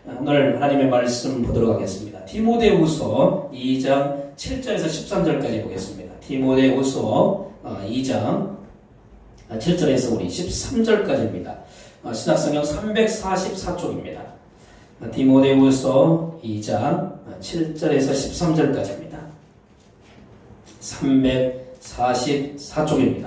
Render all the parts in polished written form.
오늘 하나님의 말씀 보도록 하겠습니다. 디모데후서 2장 7절에서 13절까지 보겠습니다. 디모데후서 2장 7절에서 우리 13절까지입니다. 신약성경 344쪽입니다. 디모데후서 2장 7절에서 13절까지입니다. 344쪽입니다.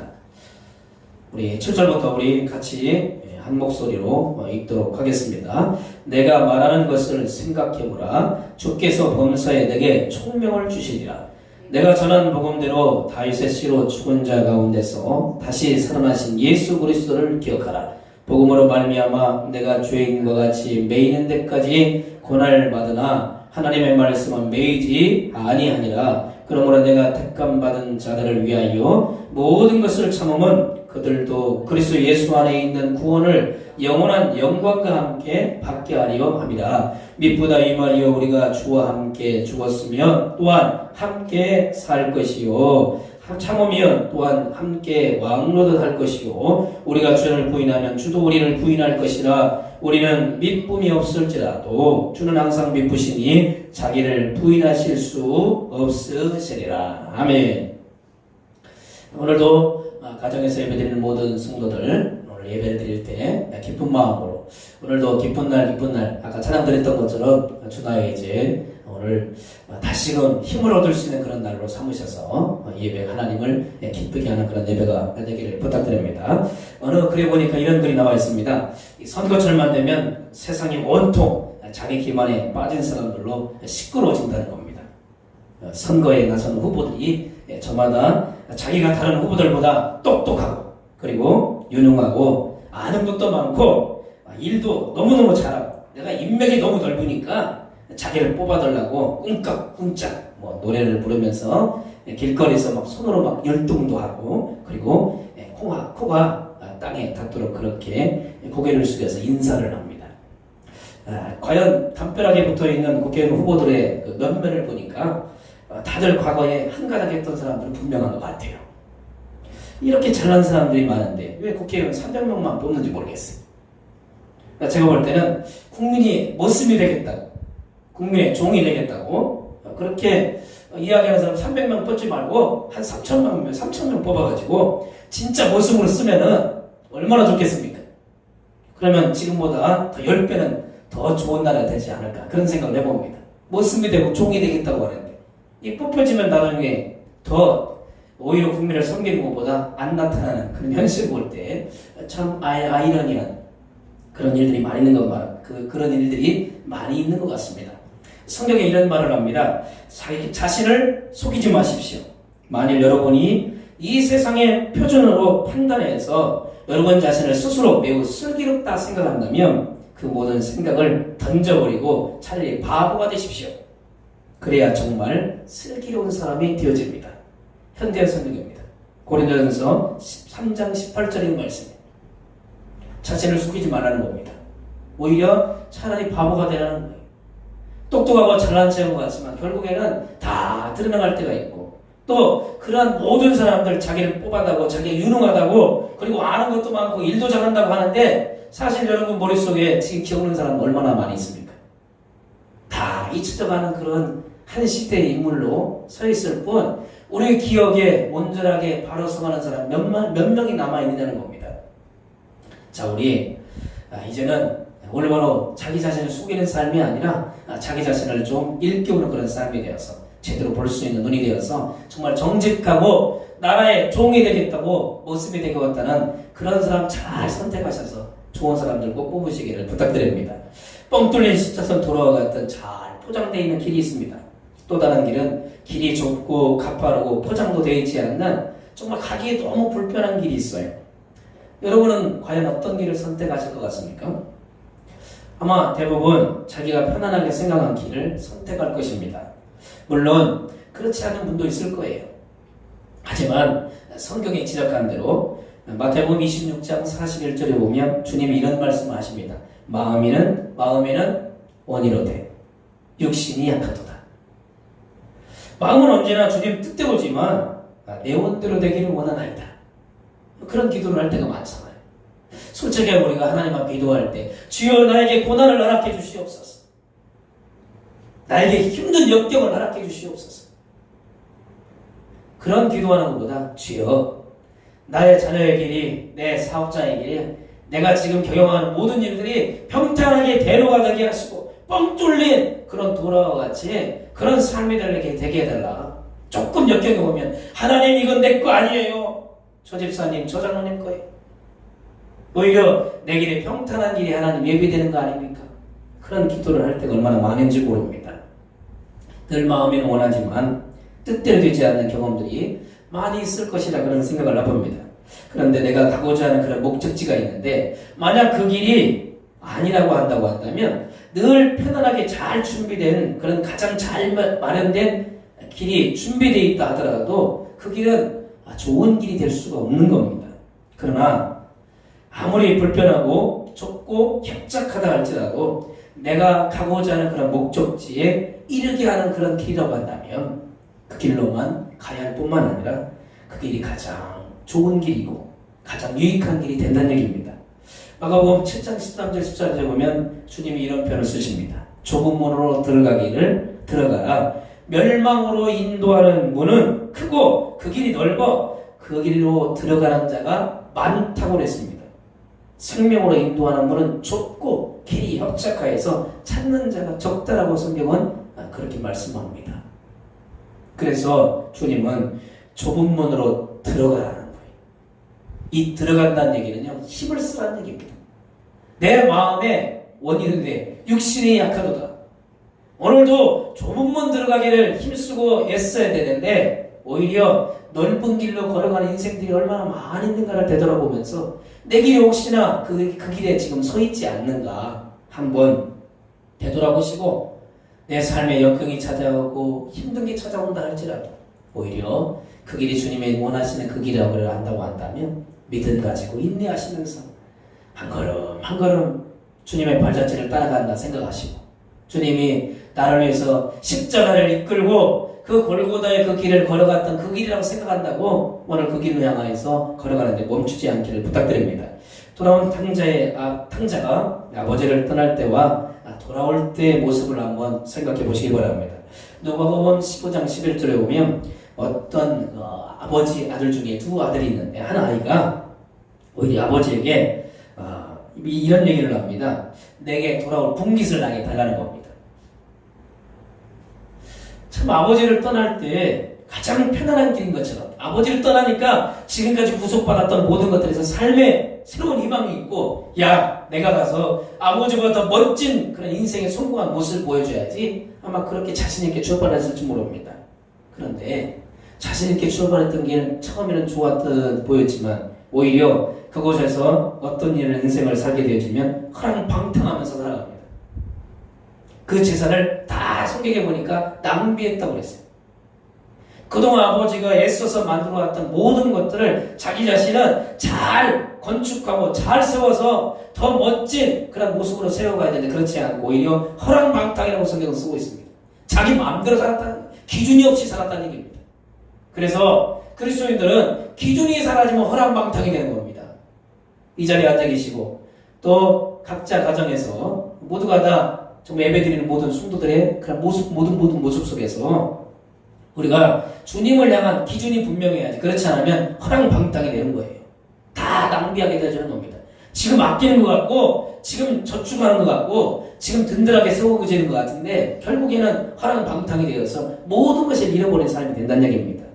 우리 7절부터 우리 같이 한 목소리로 읽도록 하겠습니다. 내가 말하는 것을 생각해보라. 주께서 범사에 내게 총명을 주시리라. 내가 전한 복음대로 다윗의 씨로 죽은 자 가운데서 다시 살아나신 예수 그리스도를 기억하라. 복음으로 말미암아 내가 죄인과 같이 매이는 데까지 고난을 받으나 하나님의 말씀은 매이지 아니하니라. 그러므로 내가 택감 받은 자들을 위하여 모든 것을 참음은 그들도 그리스도 예수 안에 있는 구원을 영원한 영광과 함께 받게 하려 합니다. 미쁘다 이 말이요, 우리가 주와 함께 죽었으면 또한 함께 살 것이요, 참으면 또한 함께 왕노릇 할 것이요, 우리가 주를 부인하면 주도 우리를 부인할 것이라. 우리는 미쁨이 없을지라도 주는 항상 미쁘시니 자기를 부인하실 수 없으시리라. 아멘. 오늘도 가정에서 예배드리는 모든 성도들, 오늘 예배를 드릴 때 기쁜 마음으로, 오늘도 기쁜 날 아까 찬양 드렸던 것처럼 주나의 이제 오늘 다시금 힘을 얻을 수 있는 그런 날로 삼으셔서 예배 하나님을 기쁘게 하는 그런 예배가 되기를 부탁드립니다. 어느 글에 보니까 이런 글이 나와 있습니다. 선거철만 되면 세상이 온통 자기 기만에 빠진 사람들로 시끄러워진다는 겁니다. 선거에 나선 후보들이 저마다 자기가 다른 후보들보다 똑똑하고, 그리고 유능하고, 아는 것도 많고, 일도 너무너무 잘하고, 내가 인맥이 너무 넓으니까 자기를 뽑아달라고 꿍깍꿍짝 노래를 부르면서 길거리에서 막 손으로 막 열동도 하고, 그리고 코가 땅에 닿도록 그렇게 고개를 숙여서 인사를 합니다. 과연 담벼락에 붙어있는 국회의원 후보들의 그 면면을 보니까 다들 과거에 한가닥 했던 사람들은 분명한 것 같아요. 이렇게 잘난 사람들이 많은데 왜 국회의원 300명만 뽑는지 모르겠어요. 제가 볼 때는 국민이 머슴이 되겠다고, 국민의 종이 되겠다고 그렇게 이야기하는 사람 300명 뽑지 말고 한 3,000명 뽑아가지고 진짜 머슴으로 쓰면은 얼마나 좋겠습니까? 그러면 지금보다 더 10배는 더 좋은 나라가 되지 않을까, 그런 생각을 해봅니다. 머슴이 되고 종이 되겠다고 하는데 이 뽑혀지면 나중에 더 오히려 국민을 섬기는 것보다 안 나타나는 그런 현실을 볼 때 참 아이러니한 그런 일들이 많이 있는 그런 일들이 많이 있는 것 같습니다. 성경에 이런 말을 합니다. 자기 자신을 속이지 마십시오. 만일 여러분이 이 세상의 표준으로 판단해서 여러분 자신을 스스로 매우 슬기롭다 생각한다면 그 모든 생각을 던져버리고 차라리 바보가 되십시오. 그래야 정말 슬기로운 사람이 되어집니다. 현대 성경입니다. 고린도전서 13장 18절의 말씀입니다. 자신을 속이지 말라는 겁니다. 오히려 차라리 바보가 되라는 거예요. 똑똑하고 잘난 체하고 같지만 결국에는 다 드러나갈 때가 있고, 또 그러한 모든 사람들 자기를 뽑아다고, 자기가 유능하다고, 그리고 아는 것도 많고 일도 잘한다고 하는데 사실 여러분 머릿속에 지금 기억나는 사람 얼마나 많이 있습니까? 다 잊혀져가는 그런 한 시대의 인물로 서 있을 뿐 우리 기억에 온전하게 바로 서가는 사람 몇 명이 남아있느냐는 겁니다. 자, 우리 이제는 올바로 자기 자신을 속이는 삶이 아니라 자기 자신을 좀 일깨우는 그런 삶이 되어서 제대로 볼 수 있는 눈이 되어서 정말 정직하고 나라의 종이 되겠다고 모습이 되겠다는 그런 사람 잘 선택하셔서 좋은 사람들 꼭 뽑으시기를 부탁드립니다. 뻥 뚫린 십자선 도로와 같은 잘 포장되어 있는 길이 있습니다. 또 다른 길은 길이 좁고 가파르고 포장도 되어 있지 않는 정말 가기에 너무 불편한 길이 있어요. 여러분은 과연 어떤 길을 선택하실 것 같습니까? 아마 대부분 자기가 편안하게 생각한 길을 선택할 것입니다. 물론 그렇지 않은 분도 있을 거예요. 하지만 성경에 지적한 대로 마태복음 26장 41절에 보면 주님이 이런 말씀을 하십니다. 마음에는 원이로되 육신이 약하도다. 마음은 언제나 주님 뜻대로지만 내 원대로 되기를 원하나이다. 그런 기도를 할 때가 많잖아요. 솔직히 우리가 하나님 앞에 기도할 때 주여 나에게 고난을 허락해 주시옵소서. 나에게 힘든 역경을 허락해 주시옵소서. 그런 기도하는 것보다 주여 나의 자녀의 길이, 내 사업자의 길이, 내가 지금 경영하는 모든 일들이 평탄하게 대로가 되게 하시고 뻥 뚫린 그런 도라와 같이 그런 삶이 되게 해달라. 조금 역경이 오면 하나님 이건 내 거 아니에요. 저 집사님, 저 장로님 거예요. 오히려 내 길이 평탄한 길이 하나님 예비되는 거 아닙니까? 그런 기도를 할 때가 얼마나 많은지 모릅니다. 늘 마음에는 원하지만 뜻대로 되지 않는 경험들이 많이 있을 것이라 그런 생각을 해봅니다. 그런데 내가 가고자 하는 그런 목적지가 있는데 만약 그 길이 아니라고 한다면 늘 편안하게 잘 준비된 그런 가장 잘 마련된 길이 준비되어 있다 하더라도 그 길은 좋은 길이 될 수가 없는 겁니다. 그러나 아무리 불편하고 좁고 협착하다 할지라도 내가 가고자 하는 그런 목적지에 이르게 하는 그런 길이라고 한다면 그 길로만 가야 할 뿐만 아니라 그 길이 가장 좋은 길이고 가장 유익한 길이 된다는 얘기입니다. 마가복음 7장 13절 14절에 보면 주님이 이런 표현을 쓰십니다. 좁은 문으로 들어가라. 멸망으로 인도하는 문은 크고 그 길이 넓어 그 길로 들어가는 자가 많다고 그랬습니다. 생명으로 인도하는 문은 좁고 길이 협착하여서 찾는 자가 적다라고 성경은 그렇게 말씀합니다. 그래서 주님은 좁은 문으로 들어가라는 거예요. 이 들어간다는 얘기는요, 힘을 쓰라는 얘기입니다. 내 마음에 원인인데 육신이 약하도다. 오늘도 좁은 문 들어가기를 힘쓰고 애써야 되는데 오히려 넓은 길로 걸어가는 인생들이 얼마나 많이 있는가를 되돌아보면서 내 길이 혹시나 그 길에 지금 서 있지 않는가 한번 되돌아보시고 내 삶에 역경이 찾아오고 힘든 게 찾아온다 할지라도 오히려 그 길이 주님이 원하시는 그 길이라고 한다고 한다면 믿음 가지고 인내하시면서 한 걸음 한 걸음 주님의 발자취를 따라간다 생각하시고 주님이 나를 위해서 십자가를 이끌고 그 골고다의 그 길을 걸어갔던 그 길이라고 생각한다고 오늘 그 길을 향하여서 걸어가는데 멈추지 않기를 부탁드립니다. 돌아온 탕자가 아버지를 떠날 때와 돌아올 때의 모습을 한번 생각해 보시기 바랍니다. 누가복음 15장 11절에 보면 어떤 아버지 아들 중에 두 아들이 있는데 한 아이가 오히려 아버지에게 이런 얘기를 합니다. 내게 돌아올 분깃을 나게 달라는 겁니다. 참 아버지를 떠날 때 가장 편안한 길인 것처럼 아버지를 떠나니까 지금까지 구속받았던 모든 것들에서 삶의 새로운 희망이 있고 야 내가 가서 아버지보다 더 멋진 그런 인생의 성공한 모습을 보여줘야지 아마 그렇게 자신있게 출발했을지 모릅니다. 그런데 자신있게 출발했던 길 처음에는 좋았듯 보였지만 오히려 그곳에서 어떤 일을 인생을 살게 되어지면 허랑방탕하면서 살아갑니다. 그 재산을 다 성경에 보니까 낭비했다고 그랬어요. 그동안 아버지가 애써서 만들어왔던 모든 것들을 자기 자신은 잘 건축하고 잘 세워서 더 멋진 그런 모습으로 세워가야 되는데 그렇지 않고 오히려 허랑방탕이라고 성경은 쓰고 있습니다. 자기 마음대로 살았다는 기준이 없이 살았다는 얘기입니다. 그래서 그리스도인들은 기준이 사라지면 허랑방탕이 되는 겁니다. 이 자리에 앉아 계시고 또 각자 가정에서 모두가 다 정말 예배드리는 모든 성도들의 그런 모습, 모든 모습 속에서 우리가 주님을 향한 기준이 분명해야지. 그렇지 않으면 허랑방탕이 되는 거예요. 다 낭비하게 되어지는 겁니다. 지금 아끼는 것 같고 지금 저축하는 것 같고 지금 든든하게 세우고 지는 것 같은데 결국에는 허랑방탕이 되어서 모든 것을 잃어버린 삶이 된다는 얘기입니다.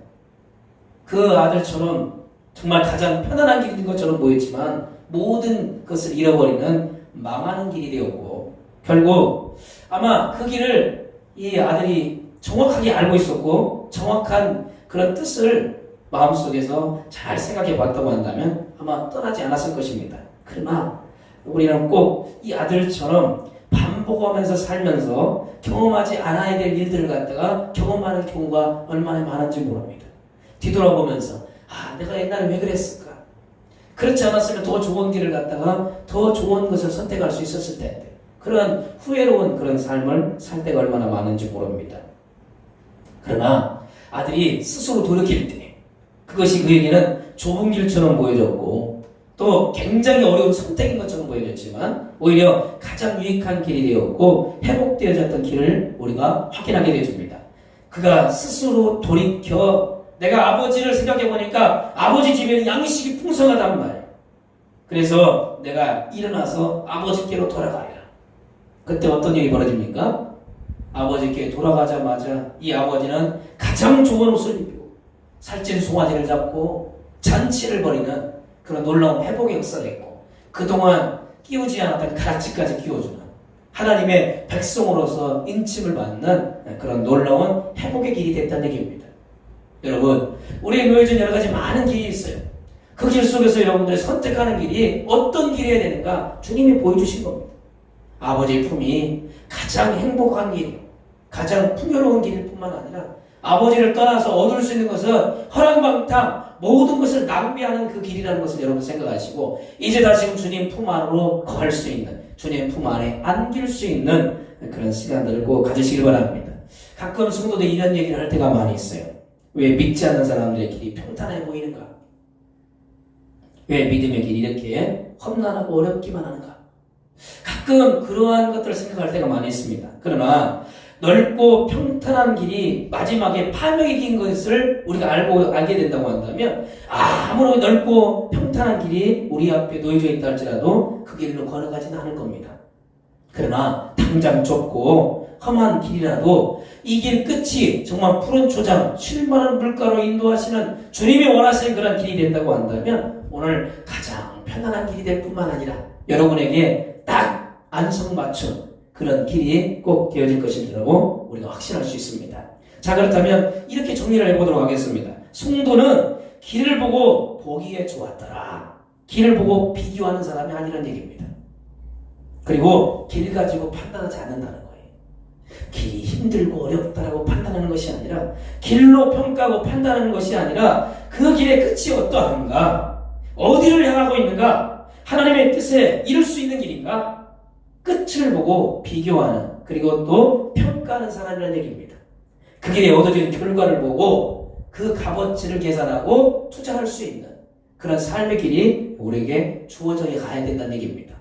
그 아들처럼 정말 가장 편안한 길인 것처럼 보였지만 모든 것을 잃어버리는 망하는 길이 되었고 결국 아마 그 길을 이 아들이 정확하게 알고 있었고 정확한 그런 뜻을 마음속에서 잘 생각해 봤다고 한다면 아마 떠나지 않았을 것입니다. 그러나 우리는 꼭 이 아들처럼 반복하면서 살면서 경험하지 않아야 될 일들을 갖다가 경험하는 경우가 얼마나 많은지 모릅니다. 뒤돌아보면서 내가 옛날에 왜 그랬을까? 그렇지 않았으면 더 좋은 길을 갖다가 더 좋은 것을 선택할 수 있었을 텐데 그런 후회로운 그런 삶을 살 때가 얼마나 많은지 모릅니다. 그러나 아들이 스스로 돌이킬 때 그것이 그에게는 좁은 길처럼 보여졌고 또 굉장히 어려운 선택인 것처럼 보여졌지만 오히려 가장 유익한 길이 되었고 회복되어졌던 길을 우리가 확인하게 되어줍니다. 그가 스스로 돌이켜 내가 아버지를 생각해 보니까 아버지 집에는 양식이 풍성하단 말이에요. 그래서 내가 일어나서 아버지께로 돌아가리라. 그때 어떤 일이 벌어집니까? 아버지께 돌아가자마자 이 아버지는 가장 좋은 옷을 입고 살찐 송아지를 잡고 잔치를 벌이는 그런 놀라운 회복의 역사가 있고 그동안 끼우지 않았던 가락지까지 끼워주는 하나님의 백성으로서 인침을 받는 그런 놀라운 회복의 길이 됐다는 얘기입니다. 여러분, 우리의 놓여진 여러 가지 많은 길이 있어요. 그 길 속에서 여러분들이 선택하는 길이 어떤 길이어야 되는가 주님이 보여주신 겁니다. 아버지의 품이 가장 행복한 길이요, 가장 풍요로운 길일 뿐만 아니라 아버지를 떠나서 얻을 수 있는 것은 허랑방탕 모든 것을 낭비하는 그 길이라는 것을 여러분 생각하시고 이제 다시금 주님 품 안으로 거할 수 있는, 주님 품 안에 안길 수 있는 그런 시간들을 꼭 가지시길 바랍니다. 가끔 성도들이 이런 얘기를 할 때가 많이 있어요. 왜 믿지 않는 사람들의 길이 평탄해 보이는가? 왜 믿음의 길이 이렇게 험난하고 어렵기만 하는가? 가끔 그러한 것들을 생각할 때가 많이 있습니다. 그러나 넓고 평탄한 길이 마지막에 파멸이 긴 것을 우리가 알게 된다고 한다면 아무리 넓고 평탄한 길이 우리 앞에 놓여져 있다 할지라도 그 길로 걸어가지는 않을 겁니다. 그러나 당장 좁고 험한 길이라도 이 길 끝이 정말 푸른 초장, 쉴만한 물가로 인도하시는 주님이 원하시는 그런 길이 된다고 한다면 오늘 가장 편안한 길이 될 뿐만 아니라 여러분에게 딱 안성맞춤 그런 길이 꼭 되어질 것이라고 우리가 확신할 수 있습니다. 자, 그렇다면 이렇게 정리를 해보도록 하겠습니다. 성도는 길을 보고 보기에 좋았더라. 길을 보고 비교하는 사람이 아니라는 얘기입니다. 그리고 길 가지고 판단하지 않는다는 거예요. 길이 힘들고 어렵다라고 판단하는 것이 아니라 길로 평가하고 판단하는 것이 아니라 그 길의 끝이 어떠한가? 어디를 향하고 있는가? 하나님의 뜻에 이룰 수 있는 길인가? 끝을 보고 비교하는, 그리고 또 평가하는 사람이라는 얘기입니다. 그 길에 얻어지는 결과를 보고 그 값어치를 계산하고 투자할 수 있는 그런 삶의 길이 우리에게 주어져 가야 된다는 얘기입니다.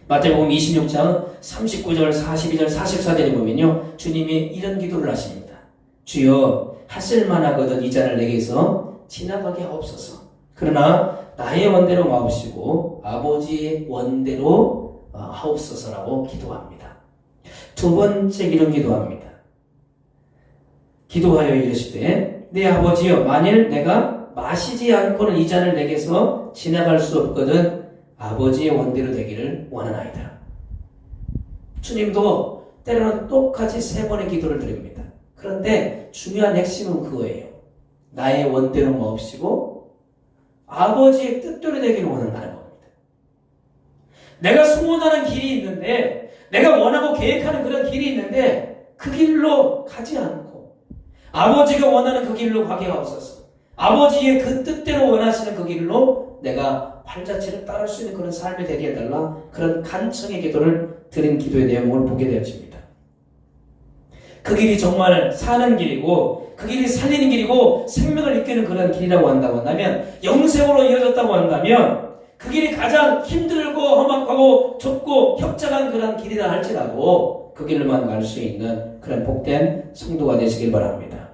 마태복음 26장 39절, 42절, 44절에 보면요, 주님이 이런 기도를 하십니다. 주여, 하실만하거든 이 잔을 내게서 지나가게 하옵소서. 그러나 나의 원대로 마옵시고 아버지의 원대로 하옵소서라고 기도합니다. 두 번째 이런 기도합니다. 기도하여 이르시되 내 아버지여, 만일 내가 마시지 않고는 이 잔을 내게서 지나갈 수 없거든 아버지의 원대로 되기를 원하나이다. 주님도 때로는 똑같이 세 번의 기도를 드립니다. 그런데 중요한 핵심은 그거예요. 나의 원대로 마옵시고 아버지의 뜻대로 되기를 원한다는 겁니다. 내가 소원하는 길이 있는데, 내가 원하고 계획하는 그런 길이 있는데 그 길로 가지 않고 아버지가 원하는 그 길로 가게 하옵소서. 아버지의 그 뜻대로 원하시는 그 길로 내가 활자체를 따를 수 있는 그런 삶이 되게 해달라, 그런 간청의 기도를 드린 기도의 내용을 보게 되어집니다. 그 길이 정말 사는 길이고 그 길이 살리는 길이고 생명을 이끄는 그런 길이라고 한다면, 영생으로 이어졌다고 한다면 그 길이 가장 힘들고 험악하고 좁고 협착한 그런 길이라 할지라도 그 길로만 갈 수 있는 그런 복된 성도가 되시길 바랍니다.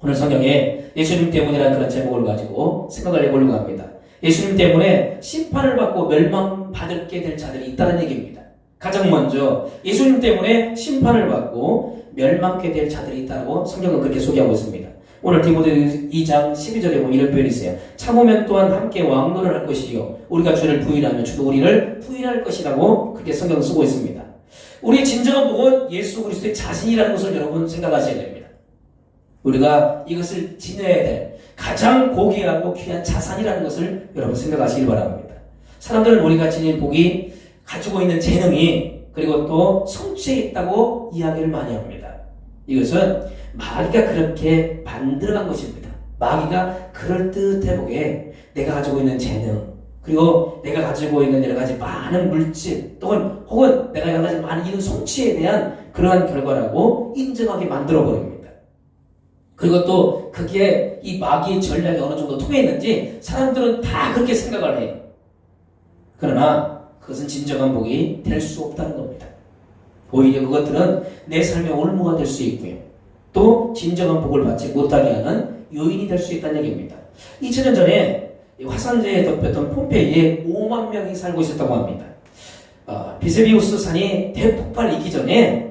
오늘 성경에 예수님 때문이라는 그런 제목을 가지고 생각을 해보려고 합니다. 예수님 때문에 심판을 받고 멸망받게 될 자들이 있다는 얘기입니다. 가장 먼저 예수님 때문에 심판을 받고 멸망하게 될 자들이 있다고 성경은 그렇게 소개하고 있습니다. 오늘 디모데 2장 12절에 보면 이런 표현이 있어요. 참으면 또한 함께 왕노를 할 것이요 우리가 주를 부인하면 주도 우리를 부인할 것이라고 그렇게 성경을 쓰고 있습니다. 우리의 진정한 복은 예수 그리스도의 자신이라는 것을 여러분 생각하셔야 됩니다. 우리가 이것을 지녀야 될 가장 고귀하고 귀한 자산이라는 것을 여러분 생각하시길 바랍니다. 사람들은 우리가 지닌 복이 가지고 있는 재능이 그리고 또 성취에 있다고 이야기를 많이 합니다. 이것은 마귀가 그렇게 만들어간 것입니다. 마귀가 그럴듯해 보게 내가 가지고 있는 재능, 그리고 내가 가지고 있는 여러 가지 많은 물질, 혹은 내가 여러 가지 많은 이런 성취에 대한 그러한 결과라고 인정하게 만들어 버립니다. 그리고 또 그게 이 마귀의 전략이 어느 정도 통했는지 사람들은 다 그렇게 생각을 해요. 그러나 그것은 진정한 복이 될 수 없다는 겁니다. 오히려 그것들은 내 삶의 올무가 될 수 있고요. 또 진정한 복을 받지 못하게 하는 요인이 될 수 있다는 얘기입니다. 2000년 전에 화산재에 덮였던 폼페이에 5만 명이 살고 있었다고 합니다. 비세비우스 산이 대폭발이기 전에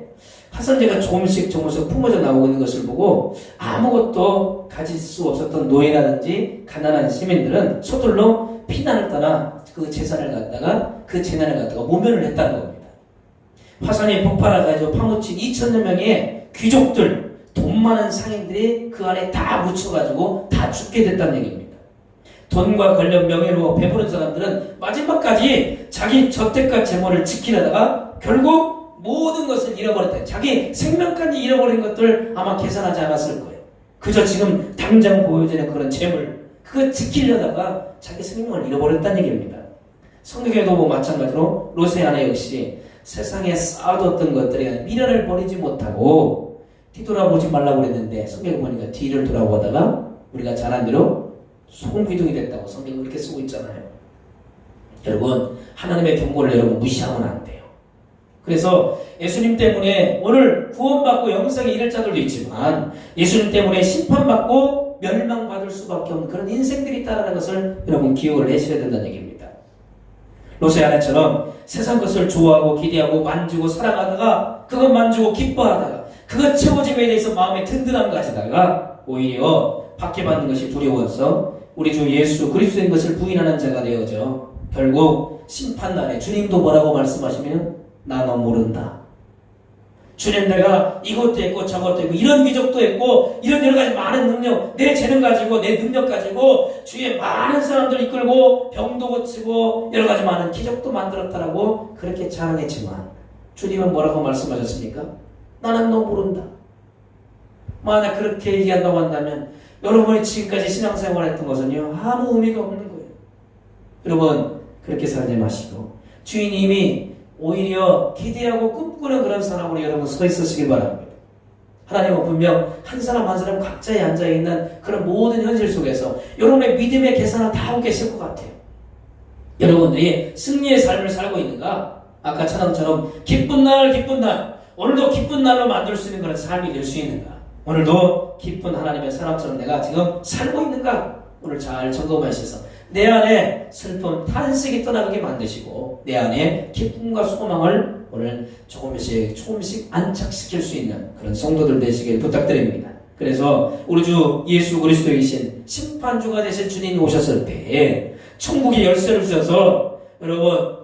화산재가 조금씩 품어져 나오고 있는 것을 보고 아무것도 가질 수 없었던 노예라든지 가난한 시민들은 서둘러 피난을 떠나 그 재난을 갖다가 모면을 했다는 겁니다. 화산이 폭발해가지고 파묻힌 2,000여 명의 귀족들, 돈 많은 상인들이 그 안에 다 묻혀가지고 다 죽게 됐다는 얘기입니다. 돈과 권력, 명예로 배부른 사람들은 마지막까지 자기 저택과 재물을 지키려다가 결국 모든 것을 잃어버렸다. 자기 생명까지 잃어버린 것들 아마 계산하지 않았을 거예요. 그저 지금 당장 보여지는 그런 재물, 그거 지키려다가 자기 생명을 잃어버렸다는 얘기입니다. 성경에도 마찬가지로 로세아나 역시 세상에 쌓아뒀던 것들에 미련을 버리지 못하고 뒤돌아보지 말라고 그랬는데 성경에 보니까 뒤를 돌아보다가 우리가 잘 안 대로 소금기둥이 됐다고 성경은 그렇게 쓰고 있잖아요. 여러분, 하나님의 경고를 여러분 무시하면 안 돼요. 그래서 예수님 때문에 오늘 구원받고 영생에 이를 자들도 있지만 예수님 때문에 심판받고 멸망받을 수밖에 없는 그런 인생들이 있다는 것을 여러분 기억을 하셔야 된다는 얘기입니다. 로세아나처럼 세상 것을 좋아하고 기대하고 만지고 사랑하다가 그것 만지고 기뻐하다가 그것 채워짐에 대해서 마음에 든든함 가지다가 오히려 박해받는 것이 두려워서 우리 주 예수 그리스도인 것을 부인하는 자가 되어져 결국 심판날에 주님도 뭐라고 말씀하시면 나 너 모른다. 주님 내가 이것도 했고 저것도 했고 이런 기적도 했고 이런 여러 가지 많은 능력 내 재능 가지고 내 능력 가지고 주위에 많은 사람들 이끌고 병도 고치고 여러 가지 많은 기적도 만들었다라고 그렇게 자랑했지만 주님은 뭐라고 말씀하셨습니까? 나는 너 모른다. 만약 그렇게 얘기한다고 한다면 여러분이 지금까지 신앙생활 했던 것은요 아무 의미가 없는 거예요. 여러분 그렇게 살지 마시고 주인님이 오히려 기대하고 꿈꾸는 그런 사람으로 여러분 서 있으시길 바랍니다. 하나님은 분명 한 사람 한 사람 각자에 앉아있는 그런 모든 현실 속에서 여러분의 믿음의 계산을 다 하고 계실 것 같아요. 여러분들이 승리의 삶을 살고 있는가? 아까 찬양처럼 기쁜 날 오늘도 기쁜 날로 만들 수 있는 그런 삶이 될 수 있는가? 오늘도 기쁜 하나님의 사람처럼 내가 지금 살고 있는가? 오늘 잘 점검하셔서 내 안에 슬픔, 탄식이 떠나게 만드시고 내 안에 기쁨과 소망을 오늘 조금씩 안착시킬 수 있는 그런 성도들 되시길 부탁드립니다. 그래서 우리 주 예수 그리스도이신 심판주가 되신 주님이 오셨을 때에 천국의 열쇠를 주셔서 여러분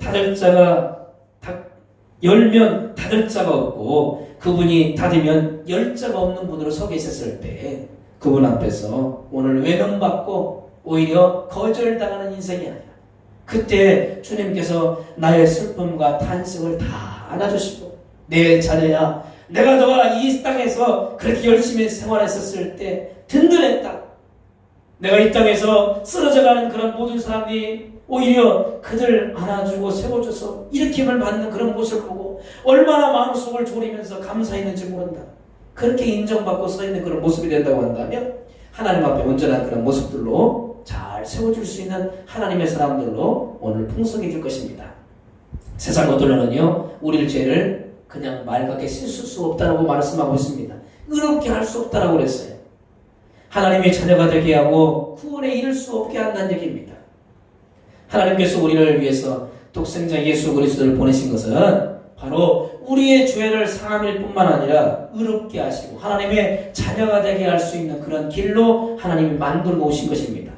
열면 닫을 자가 없고 그분이 닫으면 열 자가 없는 분으로 서 계셨을 때 그분 앞에서 오늘 외면받고 오히려 거절당하는 인생이 아니라 그때 주님께서 나의 슬픔과 탄식을 다 안아주시고 내 자녀야 내가 너가 이 땅에서 그렇게 열심히 생활했었을 때 든든했다. 내가 이 땅에서 쓰러져가는 그런 모든 사람들이 오히려 그들 안아주고 세워줘서 일으킴을 받는 그런 모습을 보고 얼마나 마음속을 졸이면서 감사했는지 모른다. 그렇게 인정받고 서 있는 그런 모습이 된다고 한다면 하나님 앞에 온전한 그런 모습들로 잘 세워줄 수 있는 하나님의 사람들로 오늘 풍성해질 것입니다. 세상 것들로는요 우리를 죄를 그냥 맑게 씻을 수 없다라고 말씀하고 있습니다. 의롭게 할 수 없다라고 그랬어요. 하나님의 자녀가 되게 하고 구원에 이를 수 없게 한다는 얘기입니다. 하나님께서 우리를 위해서 독생자 예수 그리스도를 보내신 것은 바로 우리의 죄를 사함일 뿐만 아니라 의롭게 하시고 하나님의 자녀가 되게 할 수 있는 그런 길로 하나님이 만들어 놓으신 것입니다.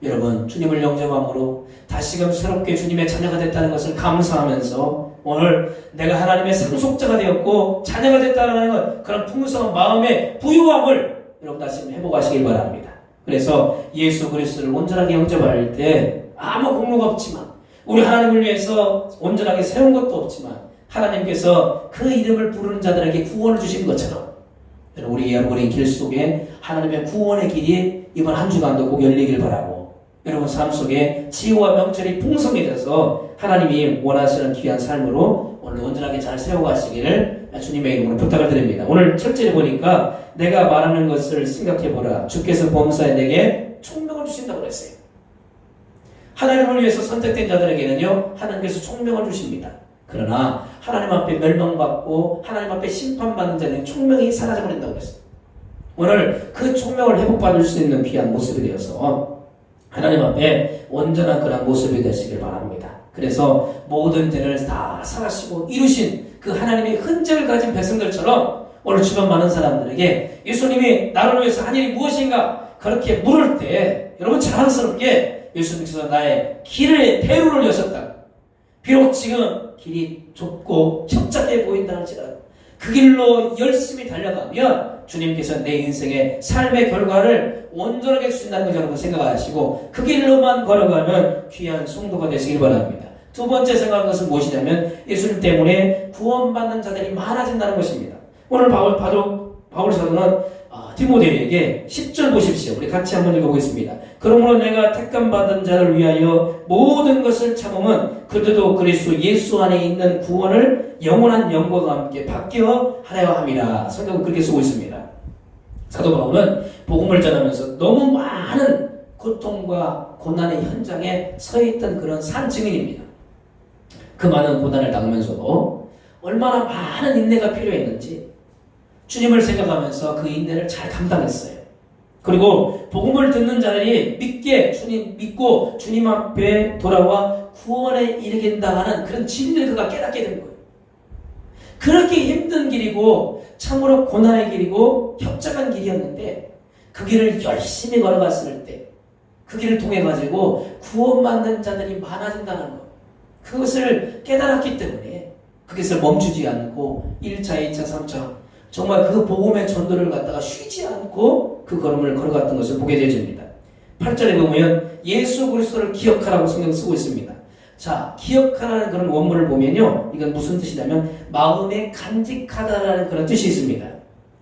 여러분 주님을 영접함으로 다시금 새롭게 주님의 자녀가 됐다는 것을 감사하면서 오늘 내가 하나님의 상속자가 되었고 자녀가 됐다는 것 그런 풍성한 마음의 부유함을 여러분 다시 회복하시길 바랍니다. 그래서 예수 그리스도를 온전하게 영접할 때 아무 공로가 없지만 우리 하나님을 위해서 온전하게 세운 것도 없지만 하나님께서 그 이름을 부르는 자들에게 구원을 주신 것처럼 여러분의 길 속에 하나님의 구원의 길이 이번 한 주간도 꼭 열리길 바라고 여러분 삶 속에 지혜와 명철이 풍성해져서 하나님이 원하시는 귀한 삶으로 오늘 온전하게 잘 세워가시기를 주님의 이름으로 부탁을 드립니다. 오늘 첫째를 보니까 내가 말하는 것을 생각해보라. 주께서 범사에 내게 총명을 주신다고 그랬어요. 하나님을 위해서 선택된 자들에게는요, 하나님께서 총명을 주십니다. 그러나 하나님 앞에 멸망받고 하나님 앞에 심판받는 자들은 총명이 사라져버린다고 그랬어요. 오늘 그 총명을 회복받을 수 있는 귀한 모습이 되어서 하나님 앞에 온전한 그런 모습이 되시길 바랍니다. 그래서 모든 죄를 다 사하시고 이루신 그 하나님의 흔적을 가진 백성들처럼 오늘 주변 많은 사람들에게 예수님이 나를 위해서 한 일이 무엇인가 그렇게 물을 때 여러분 자랑스럽게 예수님께서 나의 길을 대로를 여셨다. 비록 지금 길이 좁고 협착해 보인다 할지라도 그 길로 열심히 달려가면 주님께서 내 인생의 삶의 결과를 온전하게 주신다는 것을 여러분 생각하시고 그 길로만 걸어가면 귀한 성도가 되시길 바랍니다. 두 번째 생각하는 것은 무엇이냐면 예수님 때문에 구원받는 자들이 많아진다는 것입니다. 오늘 바울 사도는 디모데에게 10절 보십시오. 우리 같이 한번 읽어보겠습니다. 그러므로 내가 택감받은 자를 위하여 모든 것을 참으면 그들도 그리스도 예수 안에 있는 구원을 영원한 영광과 함께 받게 하려 함이라. 성경은 그렇게 쓰고 있습니다. 사도 바울은 복음을 전하면서 너무 많은 고통과 고난의 현장에 서 있던 그런 산 증인입니다. 그 많은 고난을 당하면서도 얼마나 많은 인내가 필요했는지 주님을 생각하면서 그 인내를 잘 감당했어요. 그리고 복음을 듣는 자들이 주님 믿고 주님 앞에 돌아와 구원에 이르긴다 하는 그런 진리를 그가 깨닫게 된 거예요. 그렇게 힘든 길이고 참으로 고난의 길이고 협착한 길이었는데 그 길을 열심히 걸어갔을 때 그 길을 통해 가지고 구원받는 자들이 많아진다는 것, 그것을 깨달았기 때문에 그것을 멈추지 않고 1차, 2차, 3차 정말 그 복음의 전도를 갖다가 쉬지 않고 그 걸음을 걸어갔던 것을 보게 되어집니다. 8절에 보면 예수 그리스도를 기억하라고 성경 쓰고 있습니다. 자, 기억하라는 그런 원문을 보면요, 이건 무슨 뜻이냐면 마음에 간직하다라는 그런 뜻이 있습니다.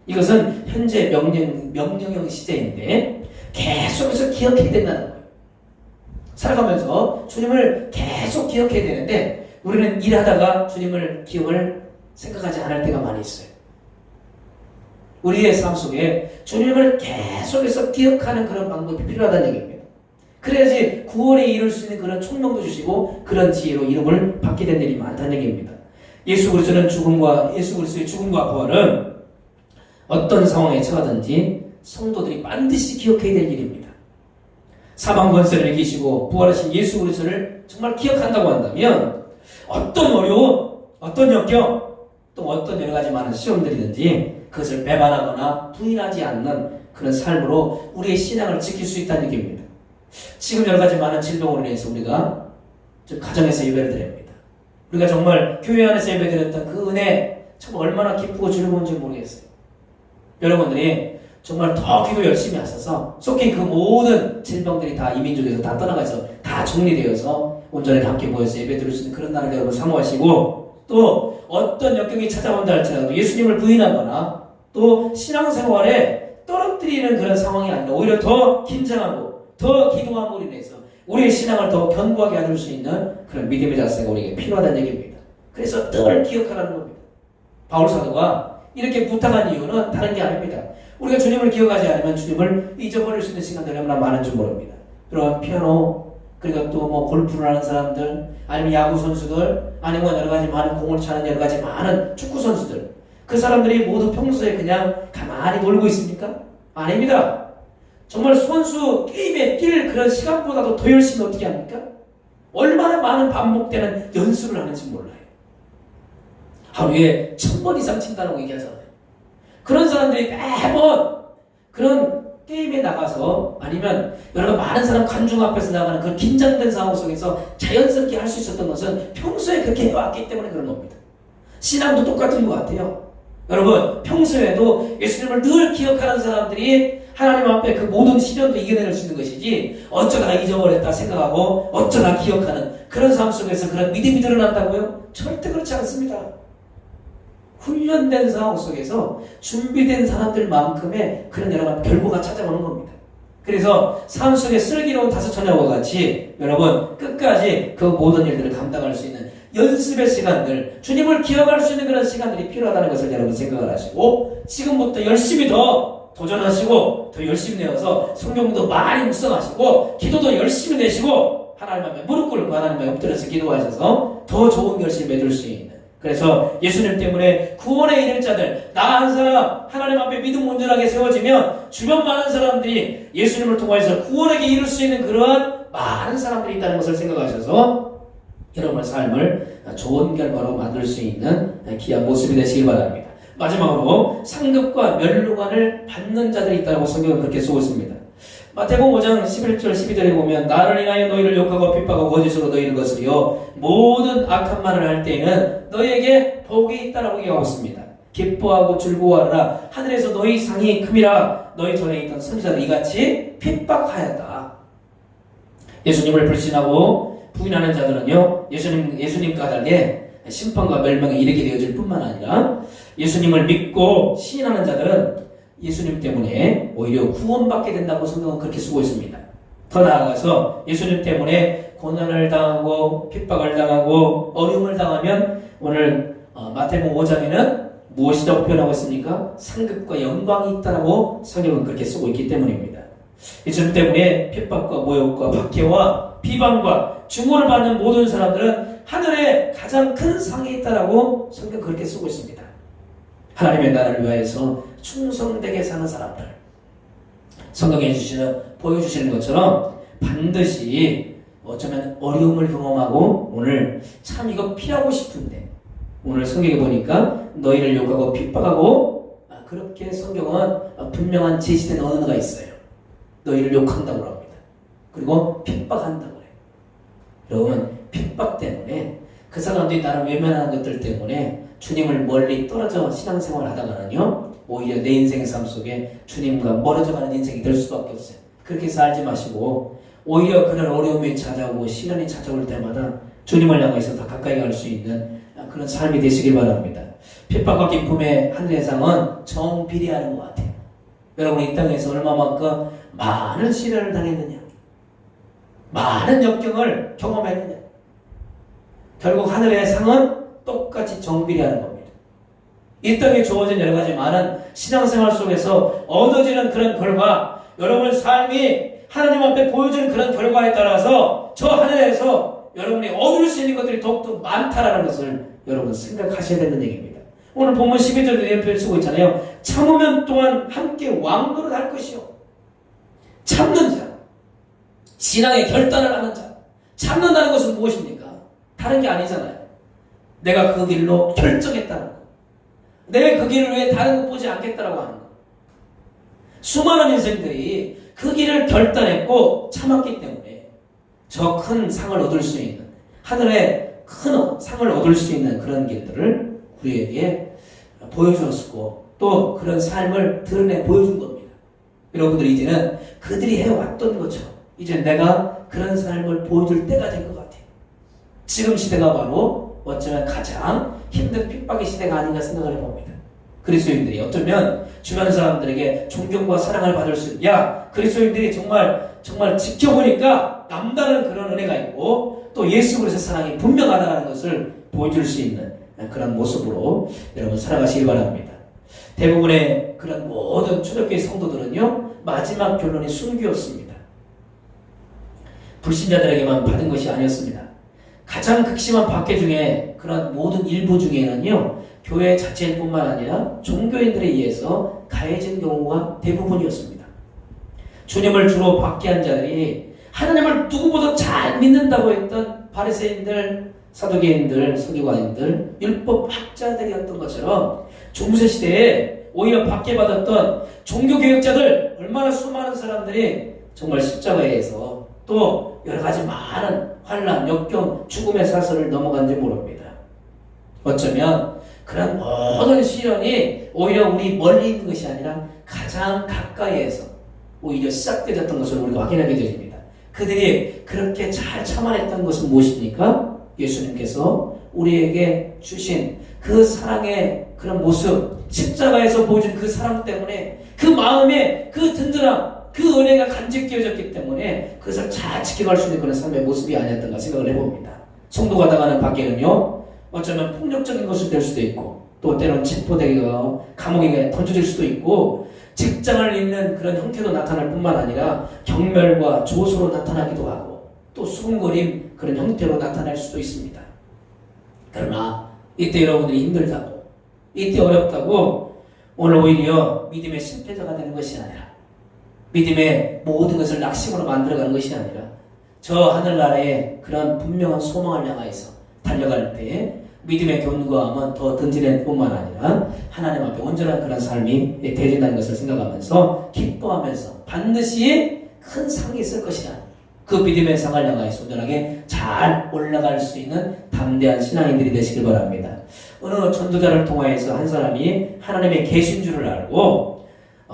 이것은 현재 명령형 시제인데 계속해서 기억해야 된다는 거예요. 살아가면서 주님을 계속 기억해야 되는데 우리는 일하다가 주님을 기억을 생각하지 않을 때가 많이 있어요. 우리의 삶 속에 주님을 계속해서 기억하는 그런 방법이 필요하다는 얘기입니다. 그래야지 구원에 이룰 수 있는 그런 총명도 주시고 그런 지혜로 이름을 받게 된 일이 많다는 얘기입니다. 예수 그리스도의 죽음과 부활은 어떤 상황에 처하든지 성도들이 반드시 기억해야 될 일입니다. 사망 권세를 이기시고 부활하신 예수 그리스도를 정말 기억한다고 한다면 어떤 어려움, 어떤 역경, 또 어떤 여러 가지 많은 시험들이든지 그것을 배반하거나 부인하지 않는 그런 삶으로 우리의 신앙을 지킬 수 있다는 얘기입니다. 지금 여러 가지 많은 질병으로 인해서 우리가 가정에서 예배를 드립니다. 우리가 정말 교회 안에서 예배 드렸던 그 은혜 참 얼마나 기쁘고 즐거운지 모르겠어요. 여러분들이 정말 더 기도 열심히 하셔서 속히 그 모든 질병들이 다 이 민족에서 다 떠나가서 다 정리되어서 온전하게 함께 모여서 예배 드릴 수 있는 그런 날을 여러분 사모하시고 또 어떤 역경이 찾아온다 할지라도 예수님을 부인하거나 또 신앙생활에 떨어뜨리는 그런 상황이 아니라 오히려 더 긴장하고 더 기도함으로 인해서 우리의 신앙을 더 견고하게 해줄 수 있는 그런 믿음의 자세가 우리에게 필요하다는 얘기입니다. 그래서 늘 기억하라는 겁니다. 바울 사도가 이렇게 부탁한 이유는 다른 게 아닙니다. 우리가 주님을 기억하지 않으면 주님을 잊어버릴 수 있는 시간들이 얼마나 많은 줄 모릅니다. 그런 피아노, 그리고 또 뭐 골프를 하는 사람들, 아니면 야구 선수들, 아니면 여러 가지 많은 공을 차는 여러 가지 많은 축구 선수들, 그 사람들이 모두 평소에 그냥 가만히 놀고 있습니까? 아닙니다. 정말 선수 게임에 뛸 그런 시간보다도 더 열심히 어떻게 합니까? 얼마나 많은 반복되는 연습을 하는지 몰라요. 하루에 1000번 이상 친다라고 얘기하잖아요. 그런 사람들이 매번 그런 게임에 나가서 아니면 여러 많은 사람 관중 앞에서 나가는 그런 긴장된 상황 속에서 자연스럽게 할 수 있었던 것은 평소에 그렇게 해왔기 때문에 그런 겁니다. 신앙도 똑같은 것 같아요. 여러분, 평소에도 예수님을 늘 기억하는 사람들이 하나님 앞에 그 모든 시련도 이겨낼 수 있는 것이지 어쩌다가 잊어버렸다 생각하고 어쩌다 기억하는 그런 삶 속에서 그런 믿음이 드러난다고요? 절대 그렇지 않습니다. 훈련된 상황 속에서 준비된 사람들만큼의 그런 여러 가지 결과가 찾아오는 겁니다. 그래서 삶 속에 슬기로운 다섯 처녀와 같이 여러분 끝까지 그 모든 일들을 감당할 수 있는 연습의 시간들, 주님을 기억할 수 있는 그런 시간들이 필요하다는 것을 여러분 생각을 하시고 지금부터 열심히 더 도전하시고 더 열심히 내어서 성경도 많이 묵상하시고 기도도 열심히 내시고 하나님 앞에 무릎 꿇고 하나님 앞에 엎드려서 기도하셔서 더 좋은 결심 맺을 수 있는, 그래서 예수님 때문에 구원에 이를 자들, 나 한 사람 하나님 앞에 믿음 온전하게 세워지면 주변 많은 사람들이 예수님을 통해서 구원에게 이룰 수 있는 그러한 많은 사람들이 있다는 것을 생각하셔서 여러분의 삶을 좋은 결과로 만들 수 있는 귀한 모습이 되시길 바랍니다. 마지막으로 상급과 멸류관을 받는 자들이 있다고 성경은 그렇게 쓰고 있습니다. 마태복음 5장 11절 12절에 보면 나를 인하여 너희를 욕하고 핍박하고 거짓으로 너희를 거스리어 모든 악한 말을 할 때에는 너희에게 복이 있다라고 얘기하고 있습니다. 기뻐하고 즐거워하라 하늘에서 너희 상이 큼이라 너희 전에 있던 선지자들 이같이 핍박하였다. 예수님을 불신하고 부인하는 자들은요 예수님 까닭에 심판과 멸망에 이르게 되어질 뿐만 아니라 예수님을 믿고 시인하는 자들은 예수님 때문에 오히려 구원받게 된다고 성경은 그렇게 쓰고 있습니다. 더 나아가서 예수님 때문에 고난을 당하고 핍박을 당하고 어려움을 당하면 오늘 마태복음 5장에는 무엇이라고 표현하고 있습니까? 상급과 영광이 있다라고 성경은 그렇게 쓰고 있기 때문입니다. 예수님 때문에 핍박과 모욕과 박해와 비방과 중고를 받는 모든 사람들은 하늘에 가장 큰 상이 있다라고 성경 그렇게 쓰고 있습니다. 하나님의 나라를 위하여서 충성되게 사는 사람들, 성경에 보여주시는 것처럼 반드시 어쩌면 어려움을 경험하고 오늘 참 이거 피하고 싶은데 오늘 성경에 보니까 너희를 욕하고 핍박하고 그렇게 성경은 분명한 제시된 언어가 있어요. 너희를 욕한다고 합니다. 그리고 핍박한다고 해요. 여러분 핍박 때문에 그 사람들이 나를 외면하는 것들 때문에 주님을 멀리 떨어져 신앙생활을 하다가는요 오히려 내 인생의 삶 속에 주님과 멀어져가는 인생이 될 수밖에 없어요. 그렇게 살지 마시고 오히려 그런 어려움이 찾아오고 시련이 찾아올 때마다 주님을 향해서 더 가까이 갈 수 있는 그런 삶이 되시길 바랍니다. 핍박과 기쁨의 하늘의 상은 정비례하는 것 같아요. 여러분 이 땅에서 얼마만큼 많은 시련을 당했느냐, 많은 역경을 경험했느냐, 결국 하늘의 상은 똑같이 정비례하는 겁니다. 이 땅에 주어진 여러 가지 많은 신앙생활 속에서 얻어지는 그런 결과, 여러분의 삶이 하나님 앞에 보여주는 그런 결과에 따라서 저 하늘에서 여러분이 얻을 수 있는 것들이 더욱더 많다라는 것을 여러분 생각하셔야 되는 얘기입니다. 오늘 본문 12절에 이런 표현 쓰고 있잖아요. 참으면 또한 함께 왕노릇 할 것이요. 참는 자, 신앙의 결단을 하는 자. 참는다는 것은 무엇입니까? 다른 게 아니잖아요. 내가 그 길로 결정했다는 거. 내가 그 길을 위해 다른 것 보지 않겠다라고 하는 거. 수많은 인생들이 그 길을 결단했고 참았기 때문에 저 큰 상을 얻을 수 있는, 하늘의 큰 상을 얻을 수 있는 그런 길들을 우리에게 보여주었고 또 그런 삶을 드러내 보여준 겁니다. 여러분들이 이제는 그들이 해왔던 것처럼 이제 내가 그런 삶을 보여줄 때가 된 것 같아요. 지금 시대가 바로 어쩌면 가장 힘든 핍박의 시대가 아닌가 생각을 해봅니다. 그리스도인들이 어쩌면 주변 사람들에게 존경과 사랑을 받을 수 있는, 야 그리스도인들이 정말 지켜보니까 남다른 그런 은혜가 있고 또 예수 그리스도의 사랑이 분명하다는 것을 보여줄 수 있는 그런 모습으로 여러분 살아가시기 바랍니다. 대부분의 그런 모든 초대교회 성도들은요 마지막 결론이 순교였습니다. 불신자들에게만 받은 것이 아니었습니다. 가장 극심한 박해 중에 그런 모든 일부 중에는요 교회 자체일 뿐만 아니라 종교인들에 의해서 가해진 경우가 대부분이었습니다. 주님을 주로 박해한 자들이 하나님을 누구보다 잘 믿는다고 했던 바리새인들, 사두개인들, 서기관인들, 율법 학자들이었던 것처럼 중세시대에 오히려 박해받았던 종교개혁자들, 얼마나 수많은 사람들이 정말 십자가에서 또 여러가지 많은 환난, 역경, 죽음의 사슬을 넘어간지 모릅니다. 어쩌면 그런 모든 시련이 오히려 우리 멀리 있는 것이 아니라 가장 가까이에서 오히려 시작되었던 것을 우리가 확인하게 됩니다. 그들이 그렇게 잘 참아냈던 것은 무엇입니까? 예수님께서 우리에게 주신 그 사랑의 그런 모습, 십자가에서 보여준 그 사랑 때문에 그 마음에 그 든든함, 그 은혜가 간직되어졌기 때문에 그것을 잘 지켜갈 수 있는 그런 삶의 모습이 아니었던가 생각을 해봅니다. 성도가 당하는 박해는요, 어쩌면 폭력적인 것이 될 수도 있고, 또 때로는 징포되기가 감옥에 던져질 수도 있고, 직장을 잃는 그런 형태로 나타날 뿐만 아니라 경멸과 조소로 나타나기도 하고, 또 수군거림 그런 형태로 나타날 수도 있습니다. 그러나 이때 여러분들이 힘들다고, 이때 어렵다고 오늘 오히려 믿음의 실패자가 되는 것이 아니라, 믿음의 모든 것을 낙심으로 만들어가는 것이 아니라, 저 하늘나라의 그런 분명한 소망을 향하여서 달려갈 때 믿음의 견고함은 더 든든할 뿐만 아니라 하나님 앞에 온전한 그런 삶이 되어진다는 것을 생각하면서 기뻐하면서 반드시 큰 상이 있을 것이다. 그 믿음의 상을 향하여서 온전하게 잘 올라갈 수 있는 담대한 신앙인들이 되시길 바랍니다. 어느 전도자를 통하여서 한 사람이 하나님의 계신 줄을 알고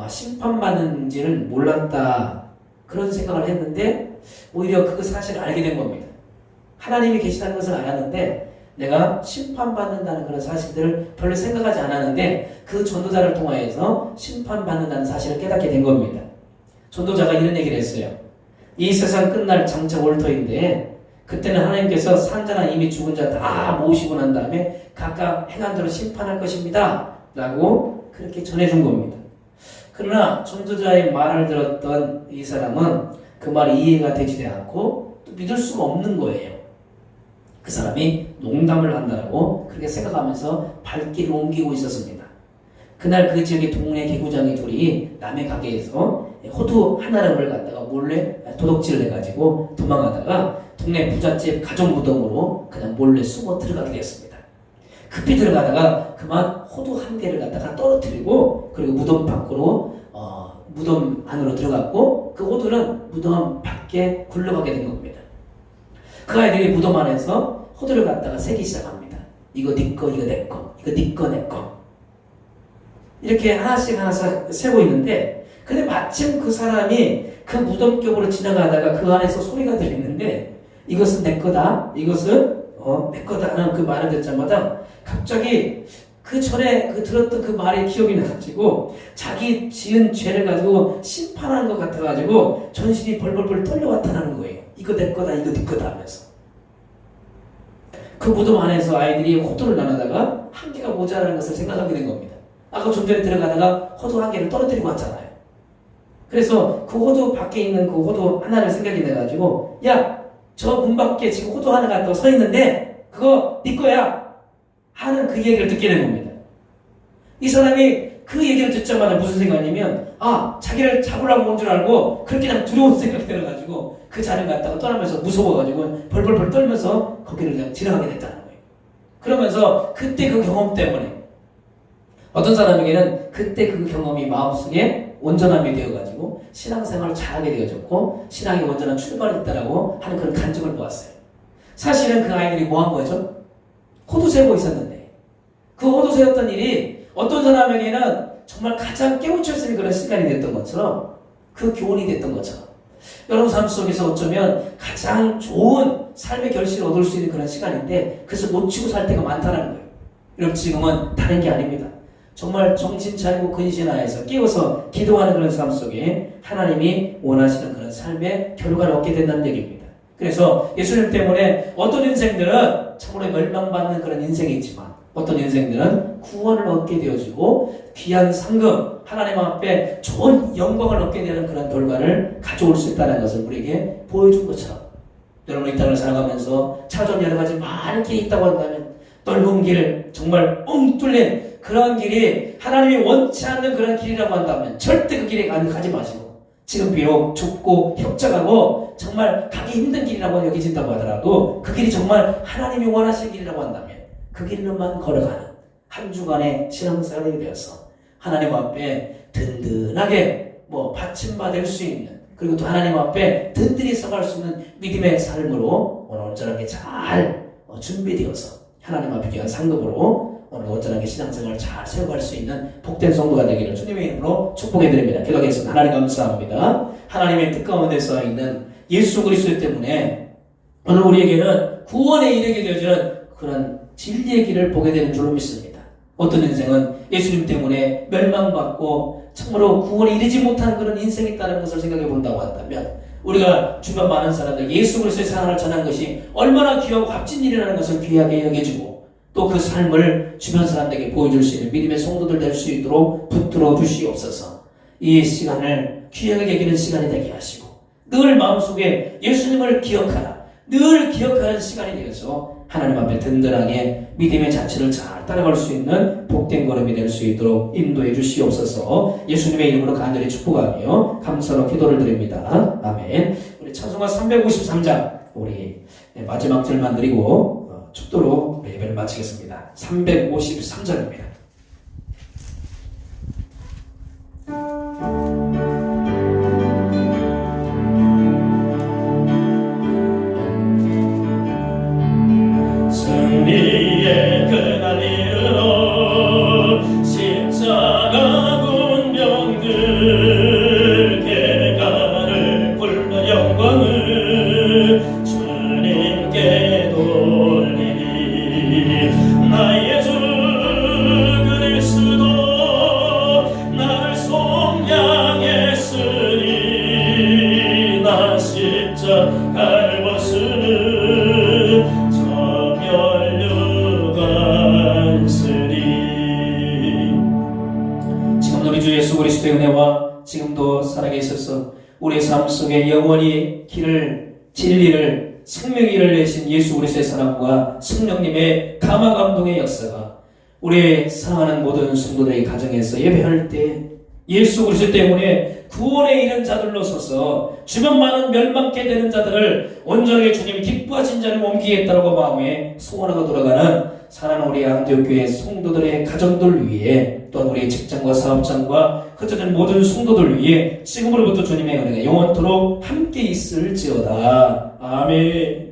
심판받는지를 몰랐다, 그런 생각을 했는데 오히려 그 사실을 알게 된 겁니다. 하나님이 계시다는 것을 알았는데 내가 심판받는다는 그런 사실들을 별로 생각하지 않았는데 그 전도자를 통하여서 심판받는다는 사실을 깨닫게 된 겁니다. 전도자가 이런 얘기를 했어요. 이 세상 끝날 장차 올 터인데 그때는 하나님께서 산자나 이미 죽은 자 다 모으시고 난 다음에 각각 행한 대로 심판할 것입니다 라고 그렇게 전해준 겁니다. 그러나 전도자의 말을 들었던 이 사람은 그 말이 이해가 되지 않고 또 믿을 수가 없는 거예요. 그 사람이 농담을 한다고 그렇게 생각하면서 발길을 옮기고 있었습니다. 그날 그 지역의 동네 개구장이 둘이 남의 가게에서 호두 한 알음을 갖다가 몰래 도둑질을 해가지고 도망가다가 동네 부잣집 가족 무덤으로 그냥 몰래 숨어 들어가게 되었습니다. 급히 들어가다가 그만 호두 한 개를 갖다가 떨어뜨리고 그리고 무덤 밖으로 무덤 안으로 들어갔고 그 호두는 무덤 밖에 굴러가게 된 겁니다. 그 아이들이 무덤 안에서 호두를 갖다가 세기 시작합니다. 이거 네 거, 이거 내 거, 이거 네 거, 내 거. 이렇게 하나씩 세고 있는데 근데 마침 그 사람이 그 무덤 쪽으로 지나가다가 그 안에서 소리가 들리는데 이것은 내 거다, 이것은 내 거다 하는 그 말을 듣자마자 갑자기 그 전에 들었던 그 말이 기억이 나가지고 자기 지은 죄를 가지고 심판하는 것 같아가지고 전신이 벌벌벌 떨려왔다는 거예요. 이거 내 거다, 이거 네 거다 하면서. 그 무덤 안에서 아이들이 호두를 나누다가 한 개가 모자라는 것을 생각하게 된 겁니다. 아까 좀 전에 들어가다가 호두 한 개를 떨어뜨리고 왔잖아요. 그래서 그 호두 밖에 있는 그 호두 하나를 생각이 나가지고 야, 저 문 밖에 지금 호두 하나가 또 서 있는데 그거 네 거야 하는 그 얘기를 듣게 된 겁니다. 이 사람이 그 얘기를 듣자마자 무슨 생각이냐면 자기를 잡으려고 온 줄 알고 그렇게 그냥 두려운 생각이 들어가지고 그 자리를 갖다가 떠나면서 무서워가지고 벌벌벌 떨면서 거기를 그냥 지나가게 됐다는 거예요. 그러면서 그때 그 경험 때문에 어떤 사람에게는 그때 그 경험이 마음속에 온전함이 되어가지고 신앙생활을 잘하게 되어졌고 신앙이 온전한 출발이 됐다라고 하는 그런 간증을 보았어요. 사실은 그 아이들이 뭐 한 거죠? 호두 세고 있었는데 그 호두 세웠던 일이 어떤 사람에게는 정말 가장 깨우쳐 있는 그런 시간이 됐던 것처럼 그 교훈이 됐던 것처럼 여러분 삶 속에서 어쩌면 가장 좋은 삶의 결실을 얻을 수 있는 그런 시간인데 그래서 놓치고 살 때가 많다는 거예요. 여러분 지금은 다른 게 아닙니다. 정말 정신 차리고 근신하여서 깨워서 기도하는 그런 삶 속에 하나님이 원하시는 그런 삶의 결과를 얻게 된다는 얘기입니다. 그래서 예수님 때문에 어떤 인생들은 참으로 멸망받는 그런 인생이 있지만 어떤 인생들은 구원을 얻게 되어지고 귀한 상급, 하나님 앞에 좋은 영광을 얻게 되는 그런 결과를 가져올 수 있다는 것을 우리에게 보여준 것처럼 여러분 이 땅을 살아가면서 찾아온 여러 가지 많은 길이 있다고 한다면 넓은 길, 정말 엉뚫린 그런 길이 하나님이 원치 않는 그런 길이라고 한다면 절대 그 길에 가지 마시고 지금 비록 좁고 협착하고 정말 가기 힘든 길이라고 여겨진다고 하더라도 그 길이 정말 하나님이 원하시는 길이라고 한다면 그 길로만 걸어가는 한 주간의 신앙생활이 되어서 하나님 앞에 든든하게 받침받을 수 있는 그리고 또 하나님 앞에 든든히 서갈 수 있는 믿음의 삶으로 오늘 온전하게 잘 준비되어서 하나님 앞에 귀한 상급으로 오늘 온전하게 신앙생활을 잘 세워갈 수 있는 복된 성도가 되기를 주님의 이름으로 축복해드립니다. 기도하겠습니다. 하나님 감사합니다. 하나님의 뜻 가운데서 있는 예수 그리스도 때문에 오늘 우리에게는 구원에 이르게 되어지는 그런 진리의 길을 보게 되는 줄로 믿습니다. 어떤 인생은 예수님 때문에 멸망받고 참으로 구원에 이르지 못한 그런 인생이 있다는 것을 생각해 본다고 한다면 우리가 주변 많은 사람들 예수 그리스도의 사랑을 전한 것이 얼마나 귀하고 값진 일이라는 것을 귀하게 여겨주고 또 그 삶을 주변 사람들에게 보여줄 수 있는 믿음의 성도들 될 수 있도록 붙들어 주시옵소서. 이 시간을 귀하게 여기는 시간이 되게 하시고 늘 마음속에 예수님을 기억하라, 늘 기억하는 시간이 되어서 하나님 앞에 든든하게 믿음의 자체를 잘 따라갈 수 있는 복된 걸음이 될 수 있도록 인도해 주시옵소서. 예수님의 이름으로 간절히 축복하며 감사로 기도를 드립니다. 아멘. 우리 찬송가 353장 우리 마지막 절만 드리고 축도로 예배를 마치겠습니다. 353절입니다. 승리의 그날 이르러 십자가 군병들 개가를 불러 영광을 주님께 돌리니 나의 주 그리스도 나를 속량했으니 나 십자가를 벗으는 지금 우리 주 예수 그리스도의 은혜와 지금도 살아계셔서 우리의 삶 속에 영원히 길을, 진리를, 생명의 내신 예수 그리스도의 사랑과 성령님의 감화 감동의 역사가 우리의 사랑하는 모든 성도들의 가정에서 예배할 때 예수 그리스도 때문에 구원에 이른 자들로 서서 주변 많은 멸망케 되는 자들을 온전하게 주님이 기뻐하신 자를 옮기겠다라고 마음에 소원하고 돌아가는 사랑하는 우리 안디옥교회 성도들의 가정들 위해 또한 우리의 직장과 사업장과 흩어진 모든 성도들 위해 지금으로부터 주님의 은혜가 영원토록 함께 있을지어다. 아멘.